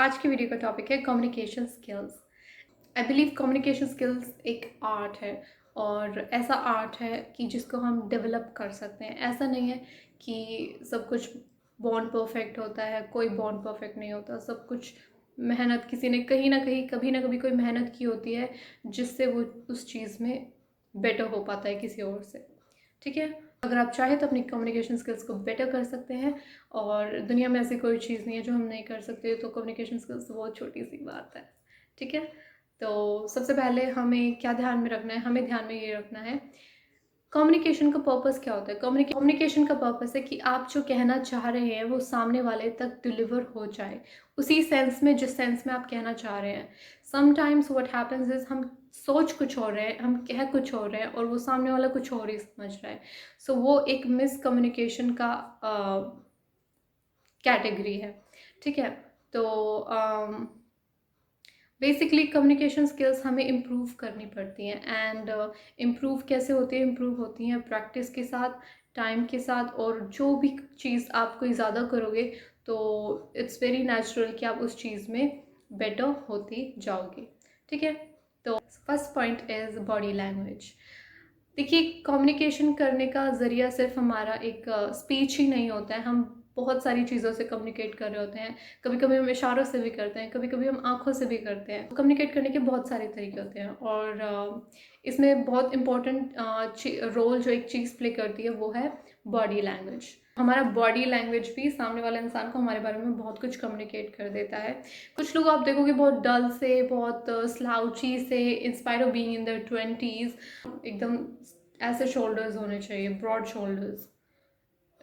आज की वीडियो का टॉपिक है communication skills. I believe communication skills एक आर्ट है और ऐसा आर्ट है कि जिसको हम डेवलप कर सकते हैं। ऐसा नहीं है कि सब कुछ बॉर्न परफेक्ट होता है, कोई बॉर्न परफेक्ट नहीं होता। सब कुछ मेहनत किसी ने कहीं ना कहीं कभी ना कभी कोई मेहनत की होती है जिससे वो उस चीज़ में बेटर हो पाता है किसी और से। ठीक है, अगर आप चाहें तो अपनी कम्युनिकेशन स्किल्स को बेटर कर सकते हैं और दुनिया में ऐसी कोई चीज़ नहीं है जो हम नहीं कर सकते। तो कम्युनिकेशन स्किल्स बहुत छोटी सी बात है। ठीक है, तो सबसे पहले हमें क्या ध्यान में रखना है, हमें ध्यान में ये रखना है कम्युनिकेशन का पर्पस क्या होता है। कम्युनिकेशन का पर्पस है कि आप जो कहना चाह रहे हैं वो सामने वाले तक डिलीवर हो जाए, उसी सेंस में जिस सेंस में आप कहना चाह रहे हैं। समटाइम्स व्हाट हैपेंस इज हम सोच कुछ हो रहे हैं, हम कह कुछ हो रहे हैं और वो सामने वाला कुछ और ही समझ रहा है। सो वो एक मिस कम्युनिकेशन का कैटेगरी है। ठीक है, तो बेसिकली कम्युनिकेशन स्किल्स हमें इम्प्रूव करनी पड़ती हैं एंड इम्प्रूव कैसे होती है? इम्प्रूव होती हैं प्रैक्टिस के साथ, टाइम के साथ, और जो भी चीज़ आप कोई ज़्यादा करोगे तो इट्स वेरी नेचुरल कि आप उस चीज़ में बेटर होती जाओगे। ठीक है, तो first point is body language. देखिए, कम्युनिकेशन करने का ज़रिया सिर्फ हमारा एक स्पीच ही नहीं होता है। हम बहुत सारी चीज़ों से कम्युनिकेट कर रहे होते हैं। कभी कभी हम इशारों से भी करते हैं, कभी कभी हम आँखों से भी करते हैं। कम्युनिकेट करने के बहुत सारे तरीके होते हैं और इसमें बहुत इम्पोर्टेंट रोल जो एक चीज़ प्ले करती है वो है बॉडी लैंग्वेज। हमारा बॉडी लैंग्वेज भी सामने वाले इंसान को हमारे बारे में बहुत कुछ कम्युनिकेट कर देता है। कुछ लोग आप देखोगे बहुत डल से, बहुत स्लाउची से, inspire of being in their 20s, एकदम ऐसे शोल्डर्स होने चाहिए, ब्रॉड शोल्डर्स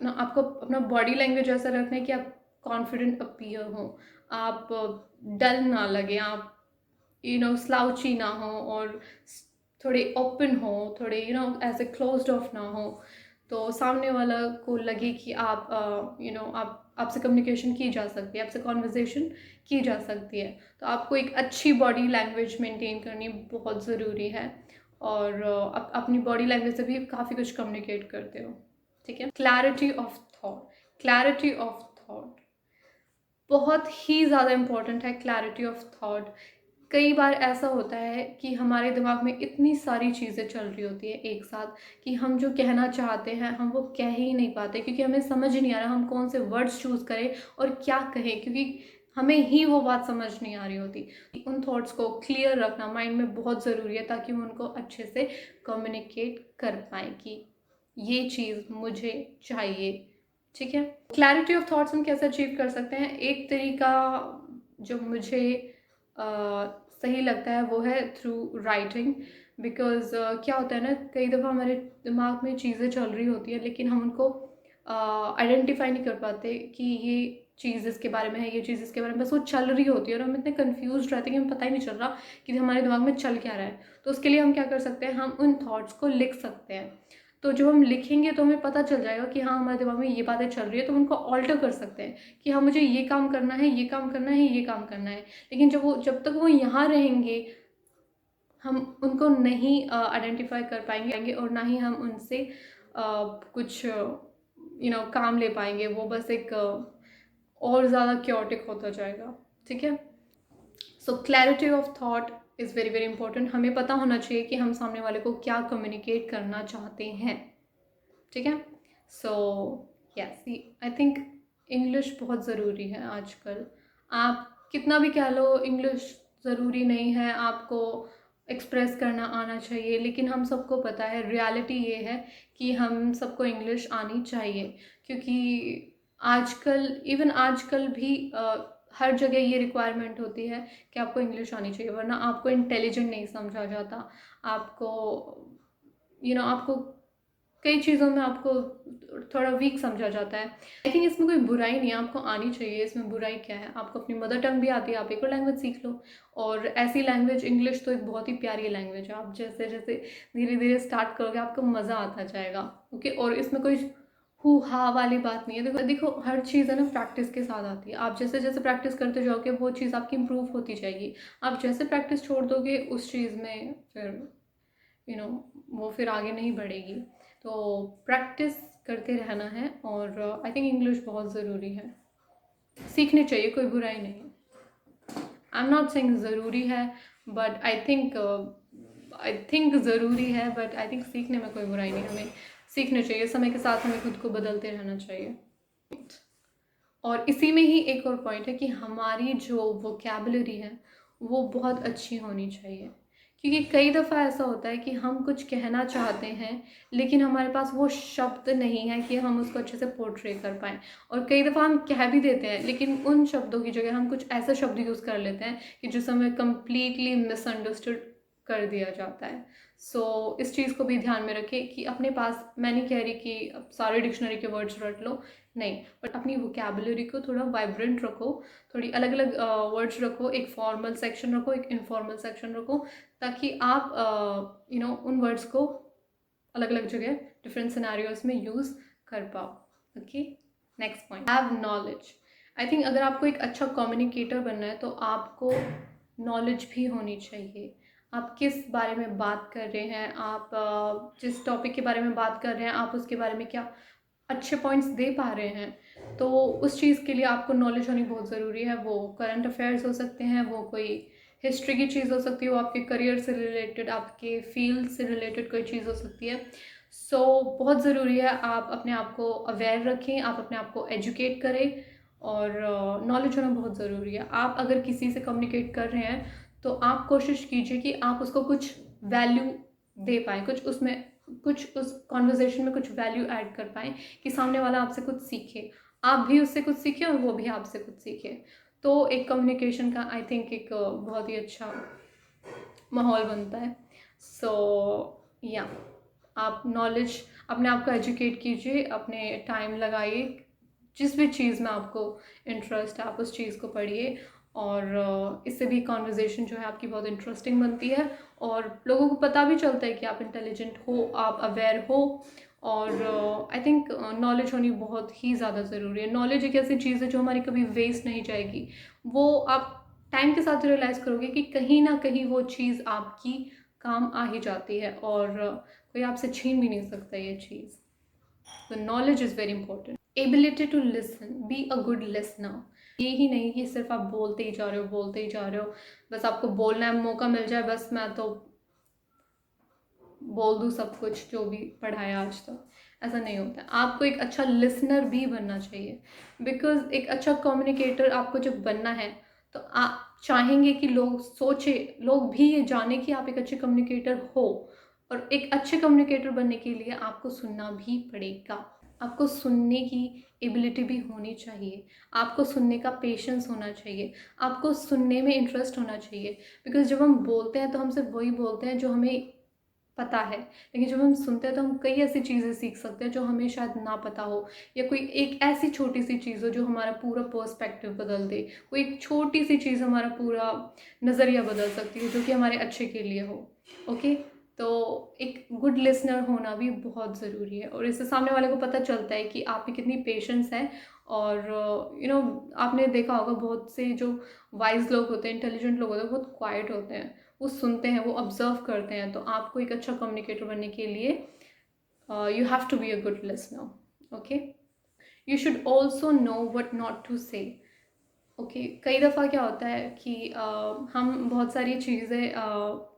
ना। आपको अपना बॉडी लैंग्वेज ऐसा रखना है कि आप कॉन्फिडेंट अपीयर हो, आप डल ना लगे, आप स्लाउची ना हो और थोड़े ओपन हो, थोड़े ऐसे क्लोज्ड ऑफ ना हो। तो सामने वाला को लगे कि आप आप आपसे कम्युनिकेशन की जा सकती है, आपसे कॉन्वर्जेशन की जा सकती है। तो आपको एक अच्छी बॉडी लैंग्वेज मेंटेन करनी बहुत ज़रूरी है और आप अपनी बॉडी लैंग्वेज से भी काफ़ी कुछ कम्युनिकेट करते हो। ठीक है, clarity of thought. Clarity of thought बहुत ही ज़्यादा इम्पॉर्टेंट है। क्लैरिटी ऑफ थॉट, कई बार ऐसा होता है कि हमारे दिमाग में इतनी सारी चीज़ें चल रही होती है एक साथ कि हम जो कहना चाहते हैं हम वो कह ही नहीं पाते, क्योंकि हमें समझ नहीं आ रहा हम कौन से वर्ड्स चूज़ करें और क्या कहें, क्योंकि हमें ही वो बात समझ नहीं आ रही होती। उन थॉट्स को क्लियर रखना माइंड में बहुत ज़रूरी है ताकि हम उनको अच्छे से कम्युनिकेट कर पाएँ कि ये चीज़ मुझे चाहिए। ठीक है, क्लैरिटी ऑफ थॉट्स हम कैसे अचीव कर सकते हैं? एक तरीका जो मुझे सही लगता है वो है थ्रू राइटिंग। बिकॉज क्या होता है ना, कई दफ़ा हमारे दिमाग में चीज़ें चल रही होती है लेकिन हम उनको आइडेंटिफाई नहीं कर पाते कि ये चीज़ इसके बारे में है, ये चीज़ इसके बारे में, बस वो चल रही होती है और हम इतने कंफ्यूज रहते हैं कि हमें पता ही नहीं चल रहा कि हमारे दिमाग में चल क्या रहा है। तो उसके लिए हम क्या कर सकते हैं, हम उन थॉट्स को लिख सकते हैं। तो जब हम लिखेंगे तो हमें पता चल जाएगा कि हाँ, हमारे दिमाग में ये बातें चल रही है, तो हम उनको ऑल्टर कर सकते हैं कि हाँ, मुझे ये काम करना है, ये काम करना है, ये काम करना है। लेकिन जब तक वो यहाँ रहेंगे हम उनको नहीं आइडेंटिफाई कर पाएंगे और ना ही हम उनसे कुछ काम ले पाएंगे। वो बस एक और ज़्यादा क्योटिक होता जाएगा। ठीक है, so clarity of thought is very very important. हमें पता होना चाहिए कि हम सामने वाले को क्या कम्युनिकेट करना चाहते हैं। ठीक है, so yes, I think English बहुत ज़रूरी है आजकल। आप कितना भी कह लो इंग्लिश ज़रूरी नहीं है, आपको एक्सप्रेस करना आना चाहिए, लेकिन हम सबको पता है, रियलिटी ये है कि हम सबको इंग्लिश आनी चाहिए। क्योंकि आजकल, इवन आजकल भी हर जगह ये रिक्वायरमेंट होती है कि आपको इंग्लिश आनी चाहिए, वरना आपको इंटेलिजेंट नहीं समझा जाता। आपको आपको कई चीज़ों में आपको थोड़ा वीक समझा जाता है। आई थिंक इसमें कोई बुराई नहीं है, आपको आनी चाहिए, इसमें बुराई क्या है? आपको अपनी मदर टंग भी आती है, आप एक और लैंग्वेज सीख लो। और ऐसी लैंग्वेज, इंग्लिश तो एक बहुत ही प्यारी लैंग्वेज है। आप जैसे जैसे धीरे धीरे स्टार्ट करोगे आपको मज़ा आता जाएगा। ओके, और इसमें कोई हु हा वाली बात नहीं है। देखो देखो, हर चीज़ है ना प्रैक्टिस के साथ आती है। आप जैसे जैसे प्रैक्टिस करते जाओगे वो चीज़ आपकी इम्प्रूव होती जाएगी। आप जैसे प्रैक्टिस छोड़ दोगे उस चीज़ में फिर वो फिर आगे नहीं बढ़ेगी। तो प्रैक्टिस करते रहना है और आई थिंक इंग्लिश बहुत ज़रूरी है, सीखनी चाहिए, कोई बुराई नहीं है। आई एम नॉट सेइंग ज़रूरी है, बट आई थिंक ज़रूरी है, बट आई थिंक सीखने में कोई बुराई नहीं, हमें सीखना चाहिए, समय के साथ हमें खुद को बदलते रहना चाहिए। और इसी में ही एक और पॉइंट है कि हमारी जो वोकैबुलरी है वो बहुत अच्छी होनी चाहिए, क्योंकि कई दफ़ा ऐसा होता है कि हम कुछ कहना चाहते हैं लेकिन हमारे पास वो शब्द नहीं है कि हम उसको अच्छे से पोर्ट्रे कर पाएँ। और कई दफ़ा हम कह भी देते हैं लेकिन उन शब्दों की जगह हम कुछ ऐसे शब्द यूज़ कर लेते हैं कि जिस हमें कम्प्लीटली मिसअंडरस्टूड कर दिया जाता है। सो इस चीज़ को भी ध्यान में रखें कि अपने पास, मैं नहीं कह रही कि अब सारे डिक्शनरी के वर्ड्स रट लो, नहीं, बट अपनी वोकैबुलरी को थोड़ा वाइब्रेंट रखो, थोड़ी अलग अलग वर्ड्स रखो, एक फॉर्मल सेक्शन रखो, एक इनफॉर्मल सेक्शन रखो, ताकि आप उन वर्ड्स को अलग अलग जगह डिफरेंट सिनेरियोज में यूज़ कर पाओ। Okay, next point, have knowledge. I think अगर आपको एक अच्छा कम्युनिकेटर बनना है तो आपको नॉलेज भी होनी चाहिए। आप किस बारे में बात कर रहे हैं, आप जिस टॉपिक के बारे में बात कर रहे हैं, आप उसके बारे में क्या अच्छे पॉइंट्स दे पा रहे हैं, तो उस चीज़ के लिए आपको नॉलेज होनी बहुत ज़रूरी है। वो करंट अफेयर्स हो सकते हैं, वो कोई हिस्ट्री की चीज़ हो सकती है, वो आपके करियर से रिलेटेड, आपके फील्ड से रिलेटेड कोई चीज़ हो सकती है। बहुत ज़रूरी है आप अपने आप को अवेयर रखें, आप अपने आप को एजुकेट करें, और नॉलेज होना बहुत ज़रूरी है। आप अगर किसी से कम्युनिकेट कर रहे हैं तो आप कोशिश कीजिए कि आप उसको कुछ वैल्यू दे पाएँ, कुछ उस कॉन्वर्जेसन में कुछ वैल्यू ऐड कर पाएँ कि सामने वाला आपसे कुछ सीखे, आप भी उससे कुछ सीखें और वो भी आपसे कुछ सीखे। तो एक कम्युनिकेशन का आई थिंक एक बहुत ही अच्छा माहौल बनता है। या आप नॉलेज, अपने आप को एजुकेट कीजिए, अपने टाइम लगाइए, जिस भी चीज़ में आपको इंटरेस्ट है आप उस चीज़ को पढ़िए, और इससे भी कॉन्वर्जेसन जो है आपकी बहुत इंटरेस्टिंग बनती है, और लोगों को पता भी चलता है कि आप इंटेलिजेंट हो, आप अवेयर हो। और आई थिंक नॉलेज होनी बहुत ही ज़्यादा ज़रूरी है। नॉलेज एक ऐसी चीज़ है जो हमारी कभी वेस्ट नहीं जाएगी। वो आप टाइम के साथ रियलाइज़ करोगे कि कहीं ना कहीं वो चीज़ आपकी काम आ ही जाती है, और कोई आपसे छीन भी नहीं सकता ये चीज़। तो knowledge is very important. Ability to listen, be a good listener. ये ही नहीं कि सिर्फ आप बोलते ही जा रहे हो, बोलते ही जा रहे हो, बस आपको बोलना है, मौका मिल जाए बस मैं तो बोल दूँ सब कुछ जो भी पढ़ाया आज तक, ऐसा नहीं होता है। आपको एक अच्छा लिसनर भी बनना चाहिए, बिकॉज एक अच्छा कम्युनिकेटर आपको जब बनना है तो आप चाहेंगे कि लोग भी ये जाने कि आप एक अच्छे कम्युनिकेटर हो। और एक अच्छे कम्युनिकेटर बनने के लिए आपको सुनना भी पड़ेगा, आपको सुनने की एबिलिटी भी होनी चाहिए, आपको सुनने का पेशेंस होना चाहिए, आपको सुनने में इंटरेस्ट होना चाहिए। बिकॉज जब हम बोलते हैं तो हम सिर्फ वही बोलते हैं जो हमें पता है, लेकिन जब हम सुनते हैं तो हम कई ऐसी चीज़ें सीख सकते हैं जो हमें शायद ना पता हो, या कोई एक ऐसी छोटी सी चीज़ हो जो हमारा पूरा पर्सपेक्टिव बदल दे, कोई एक छोटी सी चीज़ हमारा पूरा नज़रिया बदल सकती है जो कि हमारे अच्छे के लिए हो। ओके, तो एक गुड लिसनर होना भी बहुत ज़रूरी है, और इससे सामने वाले को पता चलता है कि आप में कितनी पेशेंस है। और आपने देखा होगा बहुत से जो वाइज लोग होते हैं, इंटेलिजेंट लोग होते हैं, बहुत क्वाइट होते हैं, वो सुनते हैं, वो ऑब्जर्व करते हैं। तो आपको एक अच्छा कम्युनिकेटर बनने के लिए you have to be a good listener. Okay, you should also know what not to say. Okay, कई दफ़ा क्या होता है कि हम बहुत सारी चीज़ें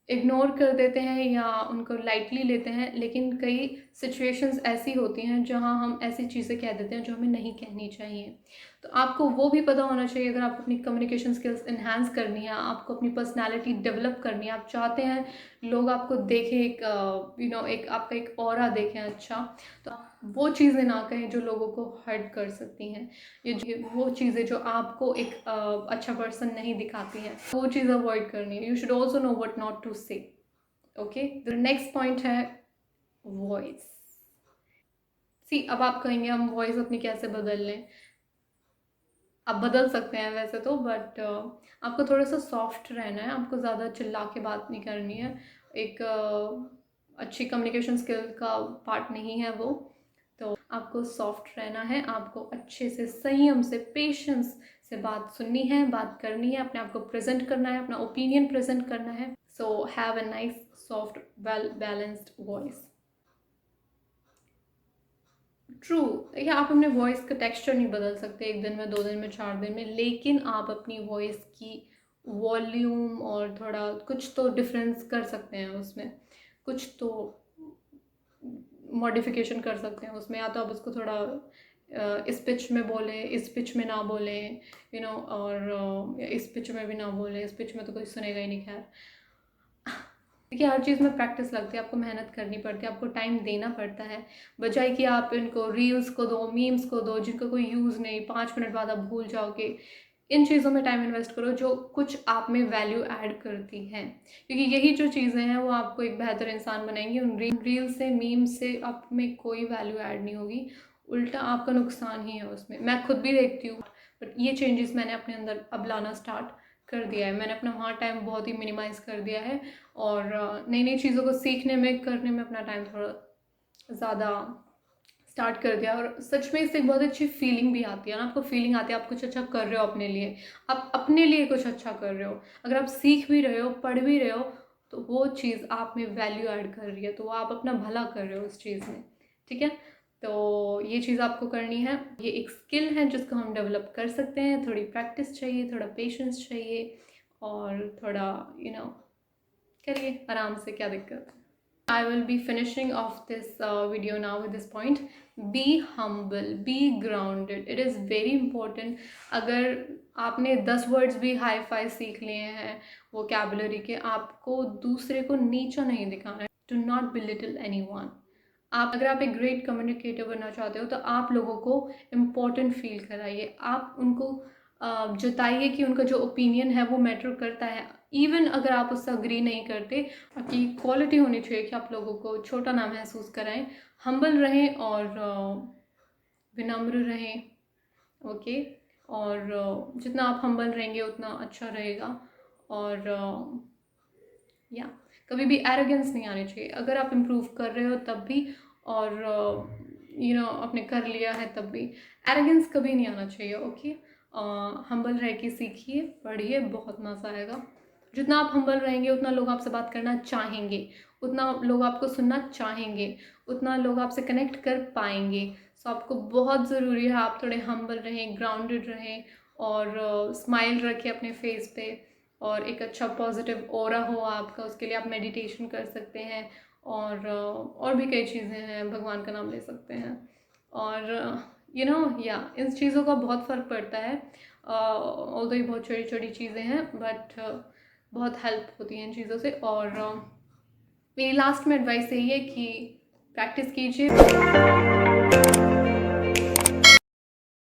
इग्नोर कर देते हैं या उनको लाइटली लेते हैं, लेकिन कई सिचुएशंस ऐसी होती हैं जहां हम ऐसी चीज़ें कह देते हैं जो हमें नहीं कहनी चाहिए। तो आपको वो भी पता होना चाहिए, अगर आपको अपनी कम्युनिकेशन स्किल्स इन्हांस करनी है, आपको अपनी पर्सनालिटी डेवलप करनी है, आप चाहते हैं लोग आपको देखें, एक एक आपका एक ऑरा देखें अच्छा, तो आप वो चीज़ें ना कहें जो लोगों को हर्ट कर सकती हैं, वो चीज़ें जो आपको एक अच्छा पर्सन नहीं दिखाती हैं, वो चीज़ अवॉइड करनी है। You should also know what not to say. Okay, the next point है वॉइस। अब आप कहेंगे हम वॉइस अपनी कैसे बदल लें। आप बदल सकते हैं वैसे तो, बट आपको थोड़ा सा सॉफ्ट रहना है, आपको ज़्यादा चिल्ला के बात नहीं करनी है। एक अच्छी कम्युनिकेशन स्किल का पार्ट नहीं है वो। तो आपको सॉफ्ट रहना है, आपको अच्छे से, संयम से, पेशेंस से बात सुननी है, बात करनी है, अपने आप को प्रेजेंट करना है, अपना ओपिनियन प्रेजेंट करना है। So have a nice soft well balanced voice. True. देखिए, आप अपने वॉइस का टेक्सचर नहीं बदल सकते 1 दिन में, 2 दिन में, 4 दिन में, लेकिन आप अपनी वॉइस की वॉल्यूम और थोड़ा कुछ तो डिफरेंस कर सकते हैं उसमें, कुछ तो मॉडिफिकेशन कर सकते हैं उसमें। या तो आप उसको थोड़ा इस पिच में बोलें, इस पिच में ना बोलें, और इस पिच में भी ना बोलें, इस पिच में तो कोई सुनेगा ही नहीं, खैर। देखिए, हर चीज़ में प्रैक्टिस लगती है, आपको मेहनत करनी पड़ती है, आपको टाइम देना पड़ता है। बजाय कि आप इनको रील्स को दो, मीम्स को दो, जिनका कोई यूज़ नहीं, 5 मिनट बाद आप भूल जाओगे। इन चीज़ों में टाइम इन्वेस्ट करो जो कुछ आप में वैल्यू ऐड करती हैं, क्योंकि यही जो चीज़ें हैं वो आपको एक बेहतर इंसान बनाएंगी। उन रील से, मीम से आप में कोई वैल्यू ऐड नहीं होगी, उल्टा आपका नुकसान ही है उसमें। मैं खुद भी देखती हूँ, बट ये चेंजेस मैंने अपने अंदर अब लाना स्टार्ट कर दिया है। मैंने अपना वहाँ टाइम बहुत ही मिनिमाइज़ कर दिया है, और नई नई चीज़ों को सीखने में, करने में अपना टाइम थोड़ा ज़्यादा स्टार्ट कर दिया। और सच में इससे एक बहुत अच्छी फीलिंग भी आती है ना, आपको फीलिंग आती है आप कुछ अच्छा कर रहे हो अपने लिए, आप अपने लिए कुछ अच्छा कर रहे हो। अगर आप सीख भी रहे हो, पढ़ भी रहे हो, तो वो चीज़ आप में वैल्यू ऐड कर रही है, तो वो आप अपना भला कर रहे हो उस चीज़ में, ठीक है। तो ये चीज़ आपको करनी है, ये एक स्किल है जिसको हम डेवलप कर सकते हैं। थोड़ी प्रैक्टिस चाहिए, थोड़ा पेशेंस चाहिए, और थोड़ा करिए आराम से, क्या दिक्कत है। I will be finishing off this video now with this point. Be humble, be grounded. It is very important. अगर आपने 10 वर्ड्स भी हाई फाई सीख लिए हैं वोकैबुलरी के, आपको दूसरे को नीचा नहीं दिखाना है। Do not belittle anyone. अगर आप एक ग्रेट कम्युनिकेटर बनना चाहते हो, तो आप लोगों को इम्पोर्टेंट फील कराइए, आप उनको जताइए कि उनका जो ओपिनियन है वो मैटर करता है, इवन अगर आप उससे अग्री नहीं करते। आपकी क्वालिटी होनी चाहिए कि आप लोगों को छोटा ना महसूस कराएं, हम्बल रहें और विनम्र रहें, ओके। और जितना आप हम्बल रहेंगे उतना अच्छा रहेगा। और या कभी भी एरोगेंस नहीं आनी चाहिए, अगर आप इम्प्रूव कर रहे हो तब भी, और आपने कर लिया है तब भी, एरोगेंस कभी नहीं आना चाहिए, ओके। हम्बल रह के सीखिए, पढ़िए, बहुत मज़ा आएगा। जितना आप हम्बल रहेंगे उतना लोग आपसे बात करना चाहेंगे, उतना लोग आपको सुनना चाहेंगे, उतना लोग आपसे कनेक्ट कर पाएंगे। सो आपको बहुत ज़रूरी है आप थोड़े हम्बल रहें, ग्राउंडेड रहें, और स्माइल रखें अपने फेस पे, और एक अच्छा पॉजिटिव ऑरा हो आपका। उसके लिए आप मेडिटेशन कर सकते हैं, और भी कई चीज़ें हैं, भगवान का नाम ले सकते हैं, और इन चीज़ों का बहुत फ़र्क पड़ता है। ऑल्दो ये बहुत छोटी छोटी चीज़ें हैं, बट बहुत हेल्प होती हैं इन चीज़ों से। और मेरी लास्ट में एडवाइस यही है कि प्रैक्टिस कीजिए।